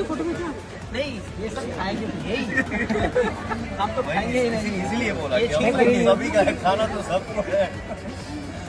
Photo में क्या नहीं, ये सब खाएंगे यही हम तो खाएंगे ही नहीं, इसलिए बोला कि सभी का खाना तो सबको है।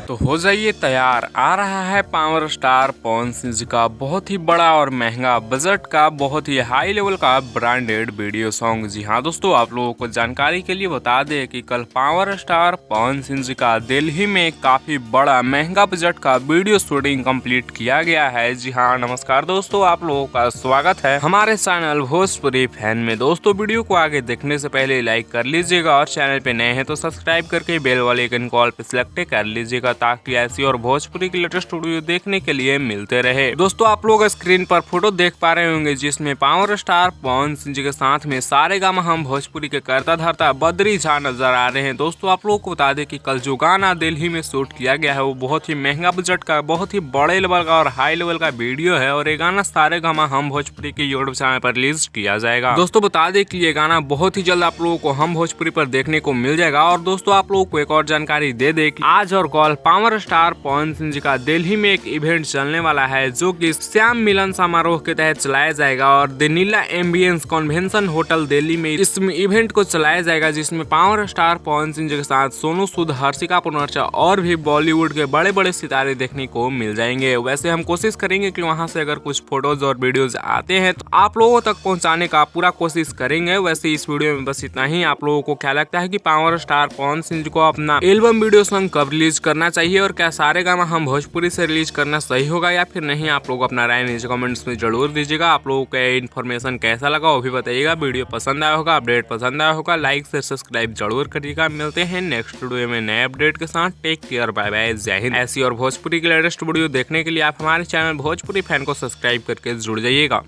तो हो जाइए तैयार, आ रहा है पावर स्टार पवन सिंह जी का बहुत ही बड़ा और महंगा बजट का बहुत ही हाई लेवल का ब्रांडेड वीडियो सॉन्ग। जी हाँ दोस्तों, आप लोगों को जानकारी के लिए बता दें कि कल पावर स्टार पवन सिंह जी का दिल्ली में काफी बड़ा महंगा बजट का वीडियो शूटिंग कंप्लीट किया गया है। जी हाँ नमस्कार दोस्तों, आप लोगों का स्वागत है हमारे चैनल भोजपुरी फैन में। दोस्तों वीडियो को आगे देखने से पहले लाइक कर लीजिएगा और चैनल पे नए हैं तो सब्सक्राइब करके बेल वाले आइकन को ऑल पे सिलेक्ट कर लीजिएगा ताकि ऐसी और भोजपुरी की लेटेस्ट वीडियो देखने के लिए मिलते रहे। दोस्तों आप लोग स्क्रीन पर फोटो देख पा रहे होंगे जिसमें पावर स्टार पवन सिंह जी के साथ में सारेगामा हम भोजपुरी के करता धरता बद्री झा नजर आ रहे हैं। दोस्तों आप लोगों को बता दें कि कल जो गाना दिल्ली में शूट किया गया है वो बहुत ही महंगा बजट का, बहुत ही बड़े लेवल का और हाई लेवल का वीडियो है और ये गाना सारेगामा हम भोजपुरी के यूट्यूब चैनल पर रिलीज किया जाएगा। दोस्तों बता दें कि ये गाना बहुत ही जल्द आप लोगों को हम भोजपुरी पर देखने को मिल जाएगा। और दोस्तों आप लोगों को एक और जानकारी दे दे कि आज और कल पावर स्टार पवन सिंह जी का दिल्ली में एक इवेंट चलने वाला है जो कि श्याम मिलन समारोह के तहत चलाया जाएगा और the Neela ambience convention hotel Delhi में इस इवेंट को चलाया जाएगा, जिसमें पावर स्टार पवन सिंह जी के साथ सोनू सूद, हर्षिका पूर्णचा और भी बॉलीवुड के बड़े बड़े सितारे देखने को मिल जाएंगे। वैसे हम कोशिश करेंगे कि वहां से अगर कुछ फोटोज और वीडियोज आते हैं तो आप लोगों तक पहुंचाने का पूरा कोशिश करेंगे। वैसे इस वीडियो में बस इतना ही। आप लोगों को क्या लगता है कि पावर स्टार पवन सिंह जी को अपना एल्बम वीडियो सॉन्ग कब रिलीज करना चाहिए और क्या सारेगामा हम भोजपुरी से रिलीज करना सही होगा या फिर नहीं? आप लोग अपना राय नीचे कमेंट्स में जरूर दीजिएगा। आप लोगों को इन्फॉर्मेशन कैसा लगा वो भी बताइएगा। वीडियो पसंद आया होगा, अपडेट पसंद आया होगा, लाइक से सब्सक्राइब जरूर करिएगा। मिलते हैं नेक्स्ट वीडियो में नए अपडेट के साथ। टेक केयर, बाय बाय, जय हिंद। ऐसी और भोजपुरी की लेटेस्ट वीडियो देखने के लिए आप हमारे चैनल भोजपुरी फैन को सब्सक्राइब करके जुड़ जाइएगा।